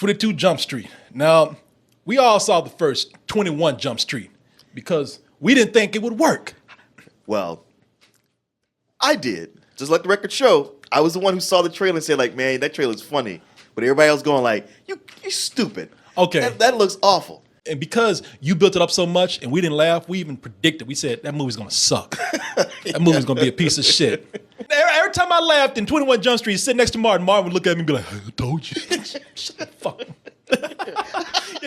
22 Jump Street. Now, we all saw the first 21 Jump Street because we didn't think it would work. Well, I did. Just like the record show, I was the one who saw the trailer and said, like, man, that trailer's funny. But everybody else going like, you stupid. Okay. That looks awful. And because you built it up so much and we didn't laugh, we even predicted. We said, that movie's going to suck. That movie's going to be a piece of shit. Every time I laughed in 21 Jump Street, sitting next to Martin would look at me and be like, I told you. Shut the fuck up.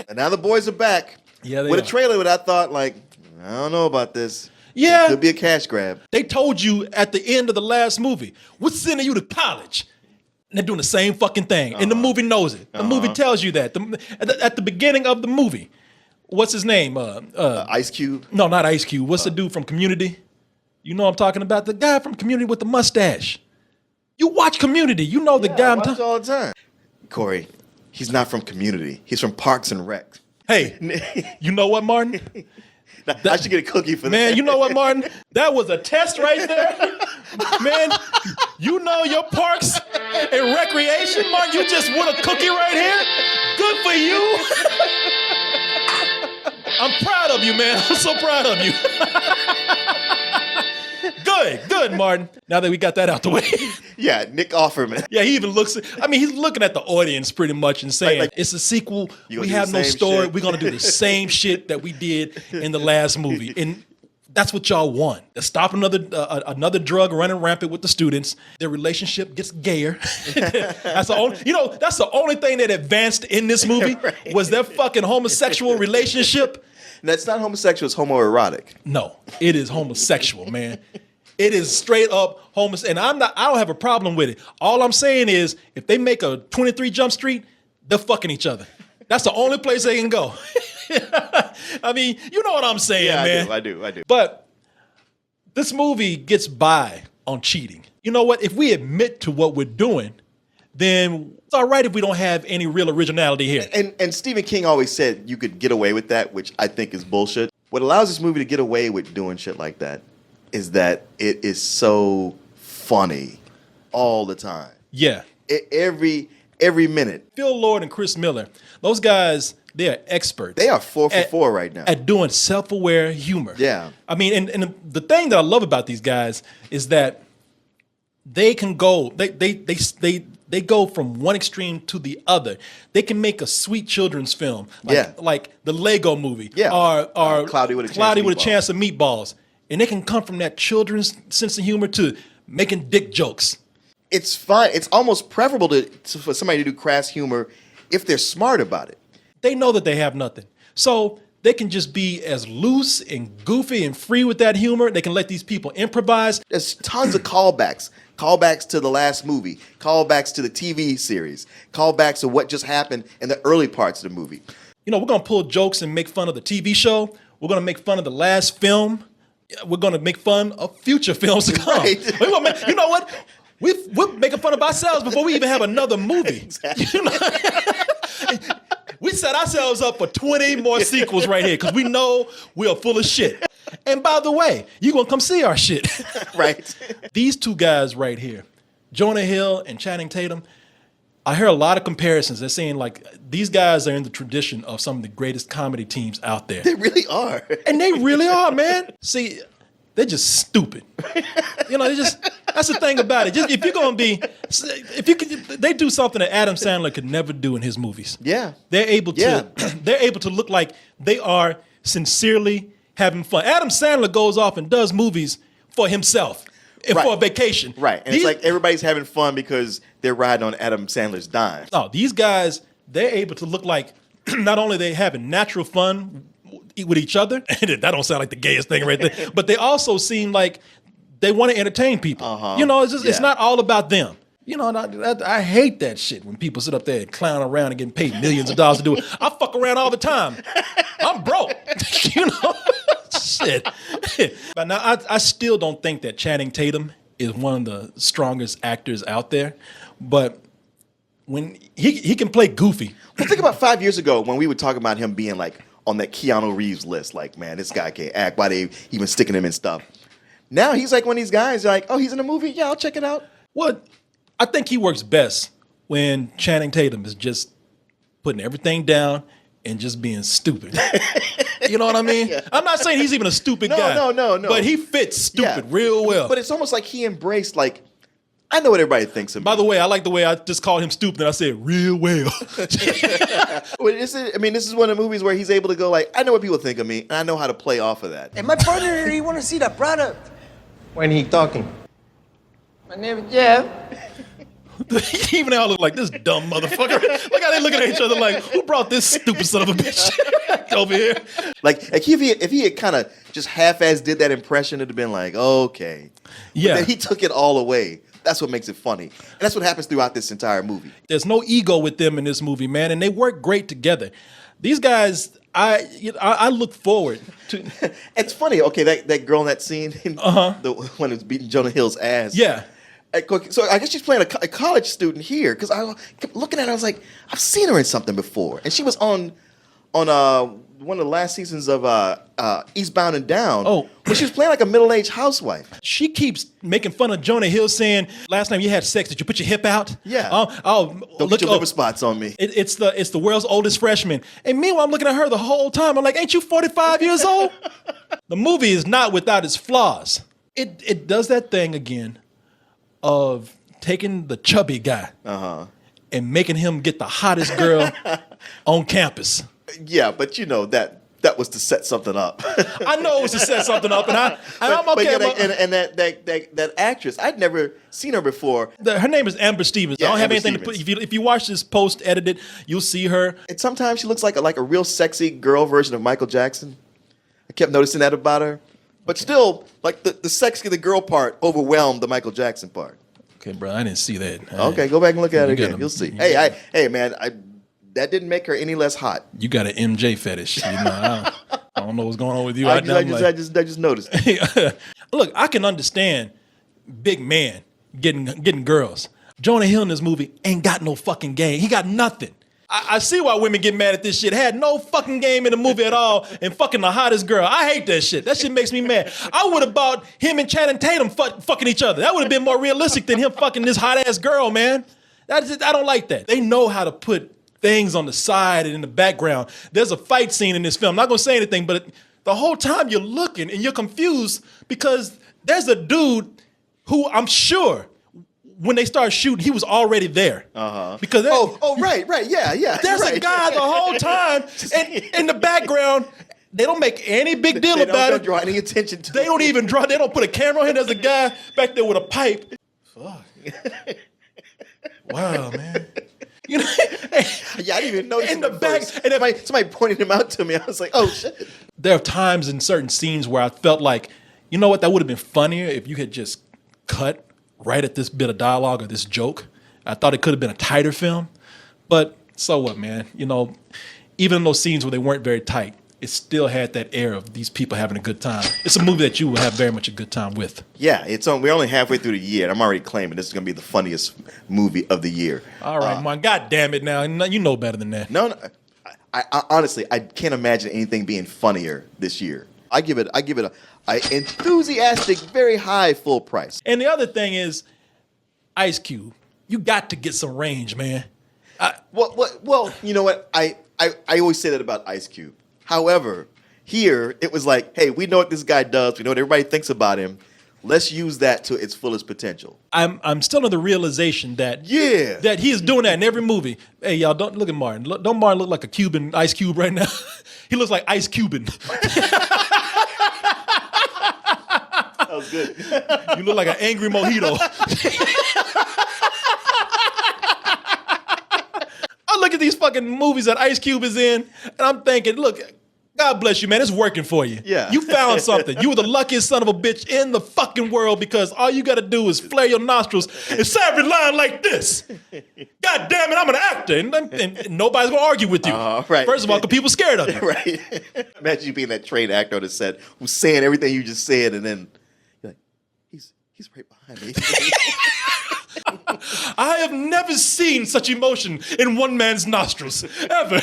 And now the boys are back. Yeah, they with are. a trailer that I thought, like, I don't know about this. Yeah. It could be a cash grab. They told you at the end of the last movie, we're sending you to college. And they're doing the same fucking thing. And the movie knows it. The movie tells you that. At the beginning of the movie, what's his name? Ice Cube? No, not Ice Cube. What's the dude from Community? You know what I'm talking about? The guy from Community with the mustache. You watch Community. You know the guy I I'm watch talking all the time. Corey, he's not from Community. He's from Parks and Rec. Hey, you know what, Martin? I should get a cookie for that. Man, you know what, Martin? That was a test right there. Man, you know your parks and recreation, Martin. You just won a cookie right here. Good for you. I'm proud of you, man. I'm so proud of you. Good, Martin. Now that we got that out the way. Yeah, Nick Offerman. Yeah, he even looks, I mean, he's looking at the audience pretty much and saying, Like, it's a sequel. We do have the no same story. shit. We're going to do the same shit that we did in the last movie. And that's what y'all want. To stop another drug running rampant with the students. Their relationship gets gayer. That's the only thing that advanced in this movie Right. was their fucking homosexual relationship. That's not homosexual, it's homoerotic. No, it is homosexual, man. It is straight up homosexual. And I don't have a problem with it. All I'm saying is, if they make a 23 Jump Street, they're fucking each other. That's the only place they can go. I mean, you know what I'm saying, man. I do. But this movie gets by on cheating. You know what? If we admit to what we're doing, then it's all right if we don't have any real originality here. And Stephen King always said you could get away with that, which I think is bullshit. What allows this movie to get away with doing shit like that is that it is so funny all the time. Yeah. Every minute. Phil Lord and Chris Miller, those guys, they are experts. They are 4 for 4 right now. At doing self-aware humor. Yeah. I mean, and the thing that I love about these guys is that they can go, they go from one extreme to the other. They can make a sweet children's film, like the Lego Movie, or Cloudy with a Chance of Meatballs, and they can come from that children's sense of humor to making dick jokes. It's fine. It's almost preferable for somebody to do crass humor if they're smart about it. They know that they have nothing, so they can just be as loose and goofy and free with that humor. They can let these people improvise. There's tons of callbacks. Callbacks to the last movie, callbacks to the TV series, callbacks to what just happened in the early parts of the movie. You know, we're going to pull jokes and make fun of the TV show. We're going to make fun of the last film. We're going to make fun of future films to come. Right. You know what? We're making fun of ourselves before we even have another movie. Exactly. You know? We set ourselves up for 20 more sequels right here because we know we are full of shit. And by the way, you're going to come see our shit. Right. These two guys right here, Jonah Hill and Channing Tatum, I hear a lot of comparisons. They're saying, like, these guys are in the tradition of some of the greatest comedy teams out there. They really are. And they really are, man. See, they're just stupid. You know, that's the thing about it. Just if you're going to be, they do something that Adam Sandler could never do in his movies. Yeah. They're able to look like they are sincerely having fun. Adam Sandler goes off and does movies for himself and for a vacation. Right. And it's like everybody's having fun because they're riding on Adam Sandler's dime. Oh, these guys, they're able to look like not only they having natural fun with each other, and that don't sound like the gayest thing right there, but they also seem like they want to entertain people. You know, it's not all about them. You know, I hate that shit when people sit up there and clown around and getting paid millions of dollars to do it. I fuck around all the time. I'm broke. You know? Shit. But now, I still don't think that Channing Tatum is one of the strongest actors out there. But when he can play goofy. Well, think about 5 years ago when we would talk about him being like on that Keanu Reeves list. Like, man, this guy can't act. Why they even sticking him in stuff? Now he's like one of these guys like, oh, he's in a movie? Yeah, I'll check it out. Well, I think he works best when Channing Tatum is just putting everything down and just being stupid. You know what I mean? Yeah. I'm not saying he's even a stupid guy. No. But he fits stupid real well. But it's almost like he embraced, like, I know what everybody thinks of me. By the way, I like the way I just called him stupid and I said real well. Well, this is one of the movies where he's able to go like, I know what people think of me, and I know how to play off of that. Hey, my partner, he want to see the product. When he talking? My name is Jeff. Even they all look like this dumb motherfucker. Look how they looking at each other like, who brought this stupid son of a bitch over here? Like if he had kind of just half-ass did that impression, it'd have been like, okay. Yeah. But then he took it all away. That's what makes it funny. And that's what happens throughout this entire movie. There's no ego with them in this movie, man, and they work great together. These guys, I look forward to. It's funny, okay, that girl in that scene, the one who's beating Jonah Hill's ass. Yeah. So I guess she's playing a college student here, because I kept looking at her, I was like, I've seen her in something before. And she was on one of the last seasons of Eastbound and Down. Oh. Where she was playing like a middle-aged housewife. She keeps making fun of Jonah Hill, saying, last time you had sex, did you put your hip out? Yeah. Don't put your liver spots on me. It's the world's oldest freshman. And meanwhile, I'm looking at her the whole time. I'm like, ain't you 45 years old? The movie is not without its flaws. It does that thing again of taking the chubby guy and making him get the hottest girl on campus. Yeah, but you know that was to set something up. I know it was to set something up, and I'm okay. That actress, I'd never seen her before. Her name is Amber Stevens. Yeah, I don't have Amber anything to put. If you watch this post edited, you'll see her. And sometimes she looks like a real sexy girl version of Michael Jackson. I kept noticing that about her, but still, like the sexy the girl part overwhelmed the Michael Jackson part. Okay, bro, I didn't see that. Okay, go back and look at it again. You'll see. Hey, man, that didn't make her any less hot. You got an MJ fetish. You know, I don't know what's going on with you. I just noticed. Look, I can understand big man getting girls. Jonah Hill in this movie ain't got no fucking game. He got nothing. I see why women get mad at this shit. Had no fucking game in the movie at all and fucking the hottest girl. I hate that shit. That shit makes me mad. I would have bought him and Channing Tatum fucking each other. That would have been more realistic than him fucking this hot-ass girl, man. I don't like that. They know how to put things on the side and in the background. There's a fight scene in this film. I'm not going to say anything, but the whole time you're looking and you're confused because there's a dude who I'm sure when they start shooting, he was already there. Because right, yeah. There's a guy the whole time, and in the background, they don't make any big deal about it. They don't draw any attention to it. They don't even draw. They don't put a camera on him. There's a guy back there with a pipe. Fuck. Wow, man. You know, yeah, I didn't even notice in the back. And if somebody pointed him out to me, I was like, oh shit. There are times in certain scenes where I felt like, you know what, that would have been funnier if you had just cut right at this bit of dialogue or this joke. I thought it could have been a tighter film, but so what, man? You know, even in those scenes where they weren't very tight, it still had that air of these people having a good time. It's a movie that you will have very much a good time with. Yeah, we're only halfway through the year, and I'm already claiming this is going to be the funniest movie of the year. All right, man. God damn it now. You know better than that. No, I honestly, I can't imagine anything being funnier this year. I give it a enthusiastic, very high full price. And the other thing is, Ice Cube, you got to get some range, man. Well, you know what? I always say that about Ice Cube. However, here it was like, hey, we know what this guy does. We know what everybody thinks about him. Let's use that to its fullest potential. I'm still under the realization that that he is doing that in every movie. Hey, y'all, don't look at Martin. Don't Martin look like a Cuban Ice Cube right now? He looks like Ice Cuban. That was good. You look like an angry mojito. I look at these fucking movies that Ice Cube is in, and I'm thinking, look, God bless you, man. It's working for you. Yeah. You found something. You were the luckiest son of a bitch in the fucking world because all you got to do is flare your nostrils and say every line like this. God damn it, I'm an actor. And nobody's going to argue with you. Right. First of all, because people scared of you. Right. Imagine you being that trained actor on the set who's saying everything you just said, and then you're like, he's right behind me. I have never seen such emotion in one man's nostrils, ever.